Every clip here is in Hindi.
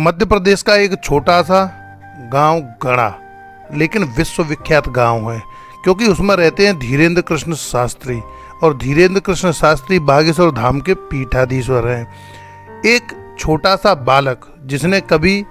मध्य प्रदेश का एक छोटा सा गांव गढ़ा लेकिन विश्वविख्यात गांव है, क्योंकि उसमें रहते हैं धीरेन्द्र कृष्ण शास्त्री। और धीरेन्द्र कृष्ण शास्त्री बागेश्वर धाम के पीठाधीश्वर हैं। एक छोटा सा बालक जिसने कभी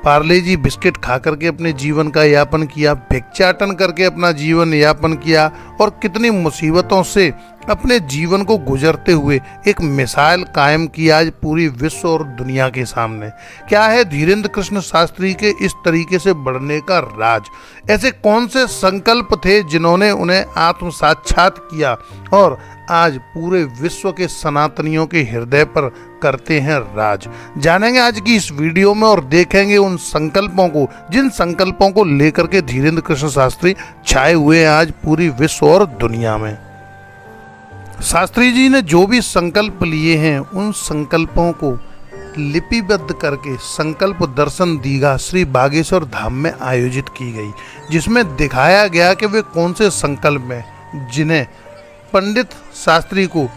पार्ले जी बिस्किट खा करके अपने जीवन का यापन किया, भिक्षाटन करके अपना जीवन यापन किया और कितनी मुसीबतों से अपने जीवन को गुजरते हुए एक मिसाल कायम की आज पूरी विश्व और दुनिया के सामने। क्या है धीरेन्द्र कृष्ण शास्त्री के इस तरीके से बढ़ने का राज? ऐसे कौन से संकल्प थे जिन्होंने उन्हें आत्म साक्षात किया और आज पूरे विश्व के सनातनियों के हृदय पर करते हैं राज? जानेंगे आज की इस वीडियो में और देखेंगे उन संकल्पों को, जिन संकल्पों को लेकर के धीरेन्द्र कृष्ण शास्त्री छाए हुए हैं आज पूरी विश्व और दुनिया में। शास्त्री जी ने जो भी संकल्प लिए हैं उन संकल्पों को लिपिबद्ध करके संकल्प दर्शन दीघा श्री बागेश्वर धाम में आयोजित की गई, जिसमें दिखाया गया कि वे कौन से संकल्प हैं जिन्हें पंडित शास्त्री को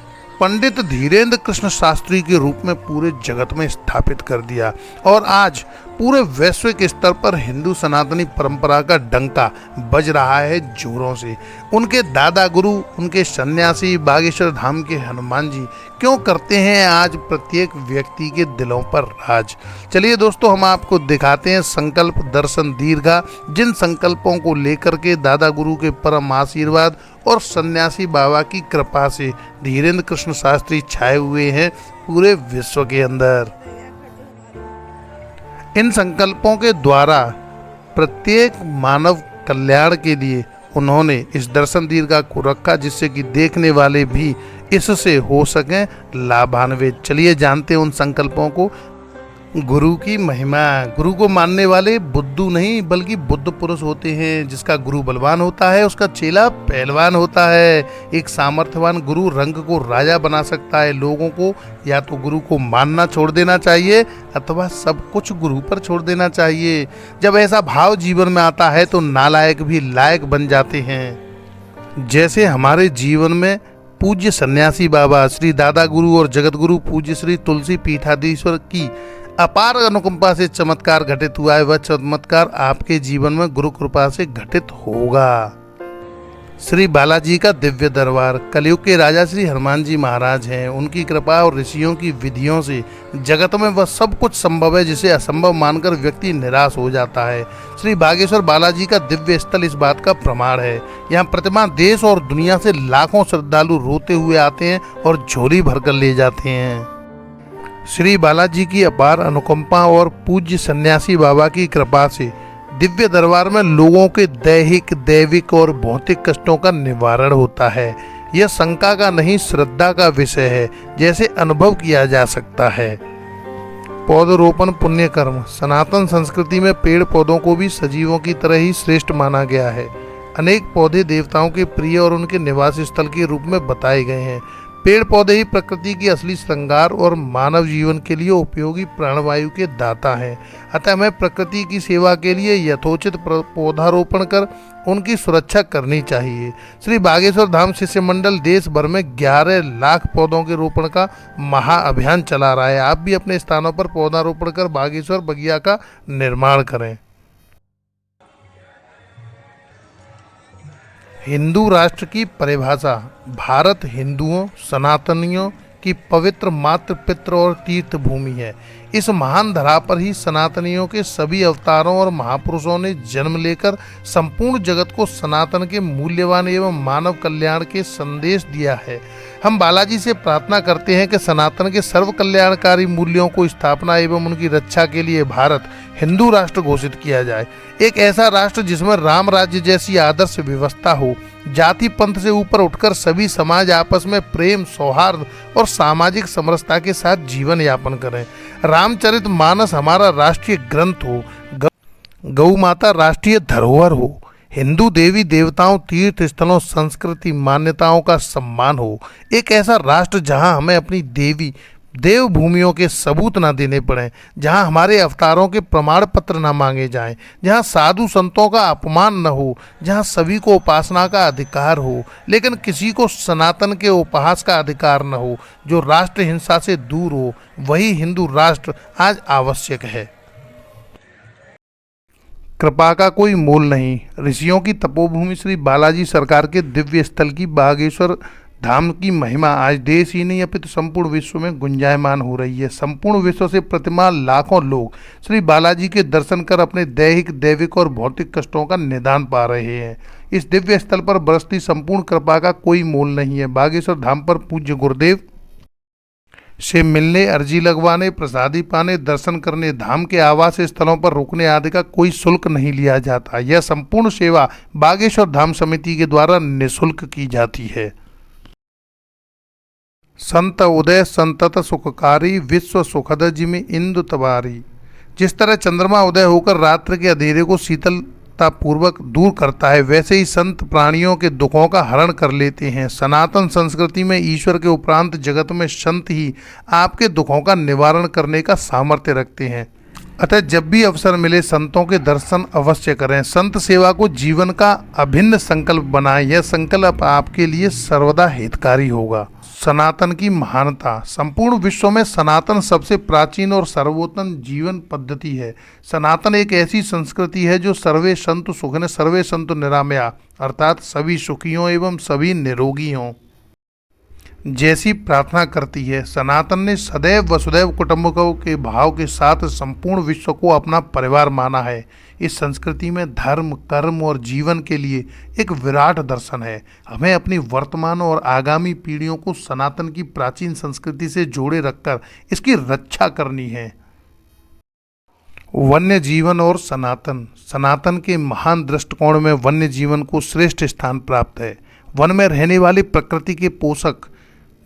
पंडित धीरेन्द्र कृष्ण शास्त्री के रूप में पूरे जगत में स्थापित कर दिया। और आज पूरे वैश्विक स्तर पर हिंदू सनातनी परंपरा का डंका बज रहा है जोरों से। उनके दादा गुरु, उनके सन्यासी बागेश्वर धाम के हनुमान जी क्यों करते हैं आज प्रत्येक व्यक्ति के दिलों पर राज? चलिए दोस्तों, हम आपको दिखाते हैं संकल्प दर्शन दीर्घा, जिन संकल्पों को लेकर के दादा गुरु के परम आशीर्वाद और सन्यासी बाबा की कृपा से धीरेन्द्र कृष्ण शास्त्री छाए हुए हैं पूरे विश्व के अंदर। इन संकल्पों के द्वारा प्रत्येक मानव कल्याण के लिए उन्होंने इस दर्शन दीर्घा को रखा, जिससे कि देखने वाले भी इससे हो सकें लाभान्वित। चलिए जानते हैं उन संकल्पों को। गुरु की महिमा। गुरु को मानने वाले बुद्धू नहीं बल्कि बुद्ध पुरुष होते हैं। जिसका गुरु बलवान होता है उसका चेला पहलवान होता है। एक सामर्थ्यवान गुरु रंग को राजा बना सकता है। लोगों को या तो गुरु को मानना छोड़ देना चाहिए अथवा सब कुछ गुरु पर छोड़ देना चाहिए। जब ऐसा भाव जीवन में आता है तो नालायक भी लायक बन जाते हैं। जैसे हमारे जीवन में पूज्य सन्यासी बाबा श्री दादा गुरु और जगत गुरु पूज्य श्री तुलसी पीठाधीश्वर की अपार अनुकंपा से चमत्कार घटित हुआ है, वह चमत्कार आपके जीवन में गुरु कृपा से घटित होगा। श्री बालाजी का दिव्य दरबार। कलयुग के राजा श्री हनुमान जी महाराज हैं। उनकी कृपा और ऋषियों की विधियों से जगत में वह सब कुछ संभव है जिसे असंभव मानकर व्यक्ति निराश हो जाता है। श्री बागेश्वर बालाजी का दिव्य स्थल इस बात का प्रमाण है। यहाँ प्रतिमा देश और दुनिया से लाखों श्रद्धालु रोते हुए आते हैं और झोली भरकर ले जाते हैं। श्री बालाजी की अपार अनुकंपा और पूज्य सन्यासी बाबा की कृपा से दिव्य दरबार में लोगों के दैहिक, दैविक और भौतिक कष्टों का निवारण होता है। यह शंका का नहीं, श्रद्धा का विषय है, जैसे अनुभव किया जा सकता है। पौधरोपण पुण्य कर्म। सनातन संस्कृति में पेड़ पौधों को भी सजीवों की तरह ही श्रेष्ठ माना गया है। अनेक पौधे देवताओं के प्रिय और उनके निवास स्थल के रूप में बताए गए हैं। पेड़ पौधे ही प्रकृति की असली श्रृंगार और मानव जीवन के लिए उपयोगी प्राणवायु के दाता हैं। अतः हमें प्रकृति की सेवा के लिए यथोचित पौधारोपण कर उनकी सुरक्षा करनी चाहिए। श्री बागेश्वर धाम शिष्य मंडल देश भर में 11 लाख पौधों के रोपण का महाअभियान चला रहा है। आप भी अपने स्थानों पर पौधारोपण कर बागेश्वर बगिया का निर्माण करें। हिंदू राष्ट्र की परिभाषा। भारत हिंदुओं सनातनियों की पवित्र मातृ पितृ और तीर्थ भूमि है। इस महान धरा पर ही सनातनियों के सभी अवतारों और महापुरुषों ने जन्म लेकर संपूर्ण जगत को सनातन के मूल्यवान एवं मानव कल्याण के संदेश दिया है। हम बालाजी से प्रार्थना करते हैं कि सनातन के सर्व कल्याणकारी मूल्यों को स्थापना एवं उनकी रक्षा के लिए भारत हिंदू राष्ट्र घोषित किया जाए। एक ऐसा राष्ट्र जिसमें राम राज्य जैसी आदर्श व्यवस्था हो, जाति पंथ से ऊपर उठकर सभी समाज आपस में प्रेम, सौहार्द और सामाजिक समरसता के साथ जीवन यापन करें। रामचरित मानस हमारा राष्ट्रीय ग्रंथ हो, गौ माता राष्ट्रीय धरोहर हो, हिंदू देवी देवताओं, तीर्थ स्थलों, संस्कृति, मान्यताओं का सम्मान हो। एक ऐसा राष्ट्र जहां हमें अपनी देवी देव भूमियों के सबूत ना देने पड़े, जहाँ हमारे अवतारों के प्रमाण पत्र ना मांगे जाएं, जहाँ साधु संतों का अपमान न हो, जहाँ सभी को उपासना का अधिकार हो लेकिन किसी को सनातन के उपहास का अधिकार न हो, जो राष्ट्र हिंसा से दूर हो, वही हिंदू राष्ट्र आज आवश्यक है। कृपा का कोई मोल नहीं। ऋषियों की तपोभूमि श्री बालाजी सरकार के दिव्य स्थल की बागेश्वर धाम की महिमा आज देश ही नहीं अपितु संपूर्ण विश्व में गुंजायमान हो रही है। संपूर्ण विश्व से प्रतिमाह लाखों लोग श्री बालाजी के दर्शन कर अपने दैहिक, दैविक और भौतिक कष्टों का निदान पा रहे हैं। इस दिव्य स्थल पर बरसती संपूर्ण कृपा का कोई मोल नहीं है। बागेश्वर धाम पर पूज्य गुरुदेव से मिलने, अर्जी लगवाने, प्रसादी पाने, दर्शन करने, धाम के आवास स्थलों पर रुकने आदि का कोई शुल्क नहीं लिया जाता। यह संपूर्ण सेवा बागेश्वर धाम समिति के द्वारा निःशुल्क की जाती है। संत उदय संतत सुखकारी, विश्व सुखद जिमि इंदु तबारी। जिस तरह चंद्रमा उदय होकर रात्र के अंधेरे को शीतलता पूर्वक दूर करता है, वैसे ही संत प्राणियों के दुखों का हरण कर लेते हैं। सनातन संस्कृति में ईश्वर के उपरांत जगत में संत ही आपके दुखों का निवारण करने का सामर्थ्य रखते हैं। अतः जब भी अवसर मिले संतों के दर्शन अवश्य करें। संत सेवा को जीवन का अभिन्न संकल्प बनाएं। यह संकल्प आपके लिए सर्वदा हितकारी होगा। सनातन की महानता। संपूर्ण विश्व में सनातन सबसे प्राचीन और सर्वोत्तम जीवन पद्धति है। सनातन एक ऐसी संस्कृति है जो सर्वे संतु सुखिनः सर्वे संतु निरामया, अर्थात सभी सुखी हों एवं सभी निरोगी हों, जैसी प्रार्थना करती है। सनातन ने सदैव वसुदैव कुटुंबकम के भाव के साथ संपूर्ण विश्व को अपना परिवार माना है। इस संस्कृति में धर्म, कर्म और जीवन के लिए एक विराट दर्शन है। हमें अपनी वर्तमान और आगामी पीढ़ियों को सनातन की प्राचीन संस्कृति से जोड़े रखकर इसकी रक्षा करनी है। वन्य जीवन और सनातन। सनातन के महान दृष्टिकोण में वन्य जीवन को श्रेष्ठ स्थान प्राप्त है। वन में रहने वाली प्रकृति के पोषक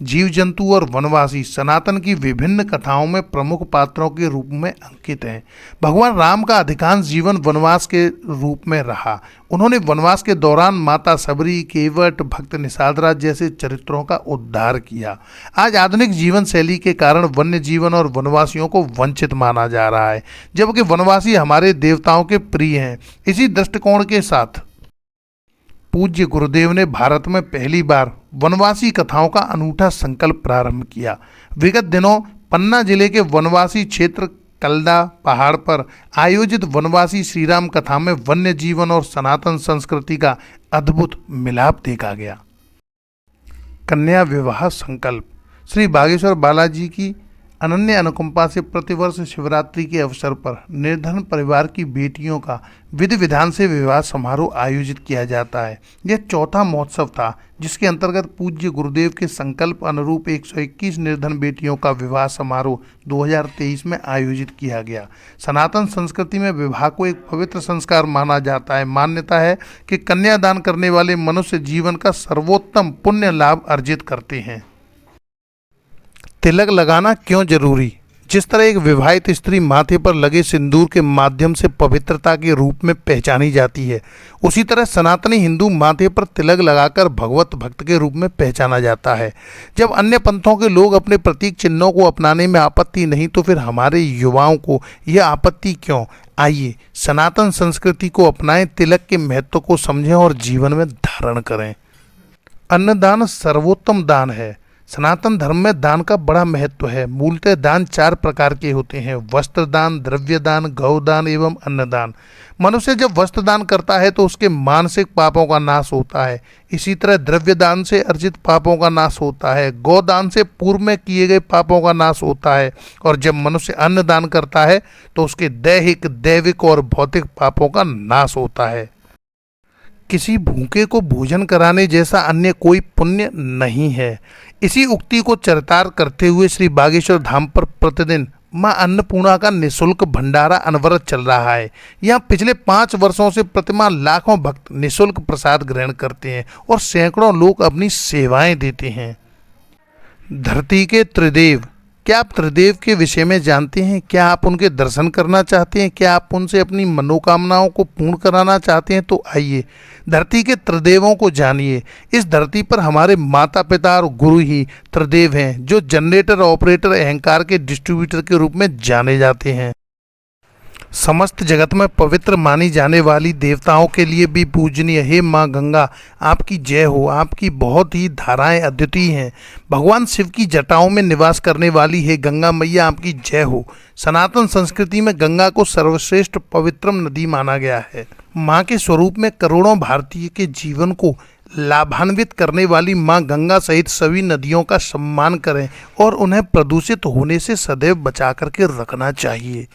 जीव जंतु और वनवासी सनातन की विभिन्न कथाओं में प्रमुख पात्रों के रूप में अंकित हैं। भगवान राम का अधिकांश जीवन वनवास के रूप में रहा। उन्होंने वनवास के दौरान माता सबरी, केवट, भक्त निषादराज जैसे चरित्रों का उद्धार किया। आज आधुनिक जीवन शैली के कारण वन्य जीवन और वनवासियों को वंचित माना जा रहा है, जबकि वनवासी हमारे देवताओं के प्रिय हैं। इसी दृष्टिकोण के साथ पूज्य गुरुदेव ने भारत में पहली बार वनवासी कथाओं का अनूठा संकल्प प्रारंभ किया। विगत दिनों पन्ना जिले के वनवासी क्षेत्र कल्दा पहाड़ पर आयोजित वनवासी श्रीराम कथा में वन्य जीवन और सनातन संस्कृति का अद्भुत मिलाप देखा गया। कन्या विवाह संकल्प। श्री बागेश्वर बालाजी की अनन्य अनुकंपा से प्रतिवर्ष शिवरात्रि के अवसर पर निर्धन परिवार की बेटियों का विधि विधान से विवाह समारोह आयोजित किया जाता है। यह चौथा महोत्सव था जिसके अंतर्गत पूज्य गुरुदेव के संकल्प अनुरूप 121 निर्धन बेटियों का विवाह समारोह 2023 में आयोजित किया गया। सनातन संस्कृति में विवाह को एक पवित्र संस्कार माना जाता है। मान्यता है कि कन्यादान करने वाले मनुष्य जीवन का सर्वोत्तम पुण्य लाभ अर्जित करते हैं। तिलक लगाना क्यों जरूरी? जिस तरह एक विवाहित स्त्री माथे पर लगे सिंदूर के माध्यम से पवित्रता के रूप में पहचानी जाती है, उसी तरह सनातनी हिंदू माथे पर तिलक लगाकर भगवत भक्त के रूप में पहचाना जाता है। जब अन्य पंथों के लोग अपने प्रतीक चिन्हों को अपनाने में आपत्ति नहीं, तो फिर हमारे युवाओं को यह आपत्ति क्यों? आइए सनातन संस्कृति को अपनाएं, तिलक के महत्व को समझें और जीवन में धारण करें। अन्नदान सर्वोत्तम दान है। सनातन धर्म में दान का बड़ा महत्व है। मूलतः दान 4 प्रकार के होते हैं: वस्त्र दान, द्रव्य दान, गौदान एवं अन्नदान। मनुष्य जब वस्त्र दान करता है तो उसके मानसिक पापों का नाश होता है। इसी तरह द्रव्य दान से अर्जित पापों का नाश होता है। गौदान से पूर्व में किए गए पापों का नाश होता है। और जब मनुष्य अन्न दान करता है तो उसके दैहिक, दैविक और भौतिक पापों का नाश होता है। किसी भूखे को भोजन कराने जैसा अन्य कोई पुण्य नहीं है। इसी उक्ति को चरितार्थ करते हुए श्री बागेश्वर धाम पर प्रतिदिन मां अन्नपूर्णा का निःशुल्क भंडारा अनवरत चल रहा है। यहाँ पिछले 5 वर्षों से प्रतिमाह लाखों भक्त निःशुल्क प्रसाद ग्रहण करते हैं और सैकड़ों लोग अपनी सेवाएं देते हैं। धरती के त्रिदेव क्या आप त्रिदेव के विषय में जानते हैं? क्या आप उनके दर्शन करना चाहते हैं? क्या आप उनसे अपनी मनोकामनाओं को पूर्ण कराना चाहते हैं? तो आइए धरती के त्रिदेवों को जानिए। इस धरती पर हमारे माता पिता और गुरु ही त्रिदेव हैं, जो जनरेटर, ऑपरेटर, अहंकार के डिस्ट्रीब्यूटर के रूप में जाने जाते हैं। समस्त जगत में पवित्र मानी जाने वाली देवताओं के लिए भी पूजनीय हे माँ गंगा, आपकी जय हो। आपकी बहुत ही धाराएं अद्वितीय हैं। भगवान शिव की जटाओं में निवास करने वाली हे गंगा मैया, आपकी जय हो। सनातन संस्कृति में गंगा को सर्वश्रेष्ठ पवित्रम नदी माना गया है। माँ के स्वरूप में करोड़ों भारतीय के जीवन को लाभान्वित करने वाली माँ गंगा सहित सभी नदियों का सम्मान करें और उन्हें प्रदूषित होने से सदैव बचा करके रखना चाहिए।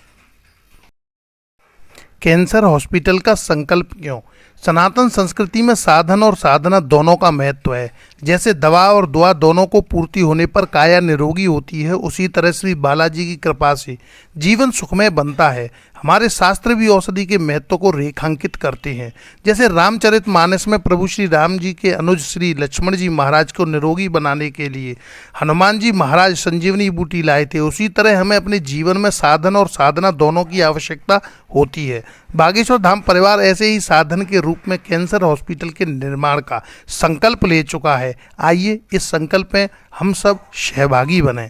कैंसर हॉस्पिटल का संकल्प क्यों? सनातन संस्कृति में साधन और साधना दोनों का महत्व है। जैसे दवा और दुआ दोनों को पूर्ति होने पर काया निरोगी होती है, उसी तरह श्री बालाजी की कृपा से जीवन सुखमय बनता है। हमारे शास्त्र भी औषधि के महत्व को रेखांकित करते हैं। जैसे रामचरितमानस में प्रभु श्री राम जी के अनुज श्री लक्ष्मण जी महाराज को निरोगी बनाने के लिए हनुमान जी महाराज संजीवनी बूटी लाए थे, उसी तरह हमें अपने जीवन में साधन और साधना दोनों की आवश्यकता होती है। बागेश्वर धाम परिवार ऐसे ही साधन के रूप में कैंसर हॉस्पिटल के निर्माण का संकल्प ले चुका है। आइए इस संकल्प में हम सब सहभागी बने।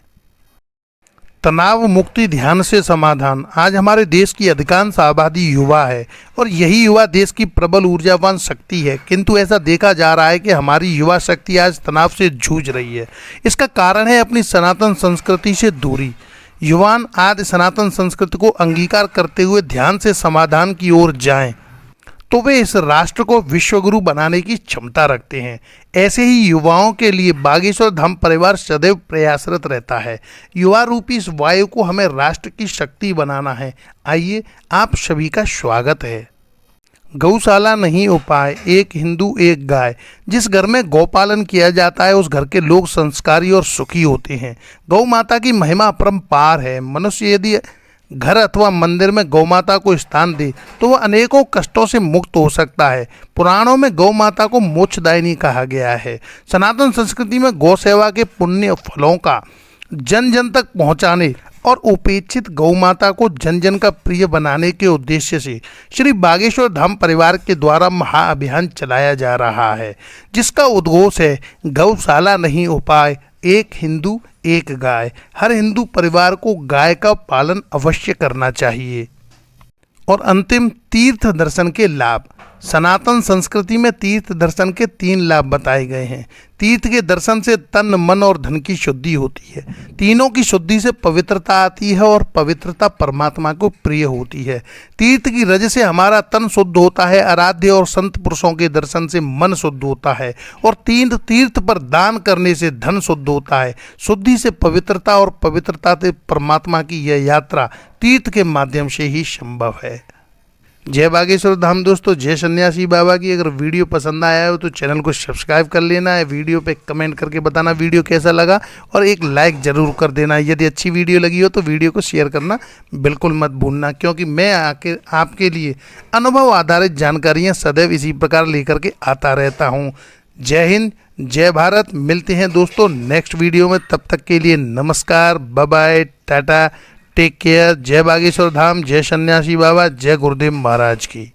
तनाव मुक्ति ध्यान से समाधान। आज हमारे देश की अधिकांश आबादी युवा है और यही युवा देश की प्रबल ऊर्जावान शक्ति है, किंतु ऐसा देखा जा रहा है कि हमारी युवा शक्ति आज तनाव से जूझ रही है। इसका कारण है अपनी सनातन संस्कृति से दूरी। युवान आदि सनातन संस्कृति को अंगीकार करते हुए ध्यान से समाधान की ओर जाएं तो वे इस राष्ट्र को विश्वगुरु बनाने की क्षमता रखते हैं। ऐसे ही युवाओं के लिए बागेश्वर धाम परिवार सदैव प्रयासरत रहता है। युवा रूपी इस वायु को हमें राष्ट्र की शक्ति बनाना है। आइए आप सभी का स्वागत है। गौशाला नहीं उपाय, एक हिंदू एक गाय। जिस घर में गौपालन किया जाता है उस घर के लोग संस्कारी और सुखी होते हैं। गौ माता की महिमा अपरंपार है। मनुष्य यदि घर अथवा मंदिर में गौ माता को स्थान दे तो वह अनेकों कष्टों से मुक्त हो सकता है। पुराणों में गौ माता को मोक्षदायिनी कहा गया है। सनातन संस्कृति में गौ सेवा के पुण्य फलों का जन जन तक पहुंचाने और उपेक्षित गौ माता को जन जन का प्रिय बनाने के उद्देश्य से श्री बागेश्वर धाम परिवार के द्वारा महाअभियान चलाया जा रहा है, जिसका उद्घोष है गौशाला नहीं उपाय, एक हिंदू एक गाय। हर हिंदू परिवार को गाय का पालन अवश्य करना चाहिए। और अंतिम, तीर्थ दर्शन के लाभ। सनातन संस्कृति में तीर्थ दर्शन के 3 लाभ बताए गए हैं। तीर्थ के दर्शन से तन, मन और धन की शुद्धि होती है। तीनों की शुद्धि से पवित्रता आती है और पवित्रता परमात्मा को प्रिय होती है। तीर्थ की रज से हमारा तन शुद्ध होता है। आराध्य और संत पुरुषों के दर्शन से मन शुद्ध होता है और तीर्थ पर दान करने से धन शुद्ध होता है। शुद्धि से पवित्रता और पवित्रता से परमात्मा की यह यात्रा तीर्थ के माध्यम से ही संभव है। जय बागेश्वर धाम दोस्तों, जय सन्यासी बाबा की। अगर वीडियो पसंद आया हो तो चैनल को सब्सक्राइब कर लेना है। वीडियो पे कमेंट करके बताना वीडियो कैसा लगा और एक लाइक ज़रूर कर देना। यदि अच्छी वीडियो लगी हो तो वीडियो को शेयर करना बिल्कुल मत भूलना, क्योंकि मैं आपके लिए अनुभव आधारित जानकारियाँ सदैव इसी प्रकार लेकर के आता रहता हूँ। जय हिंद, जय भारत। मिलते हैं दोस्तों नेक्स्ट वीडियो में। तब तक के लिए नमस्कार, bye bye, tata, take care. जय बागेश्वर धाम, जय सन्यासी बाबा, जय गुरुदेव महाराज की।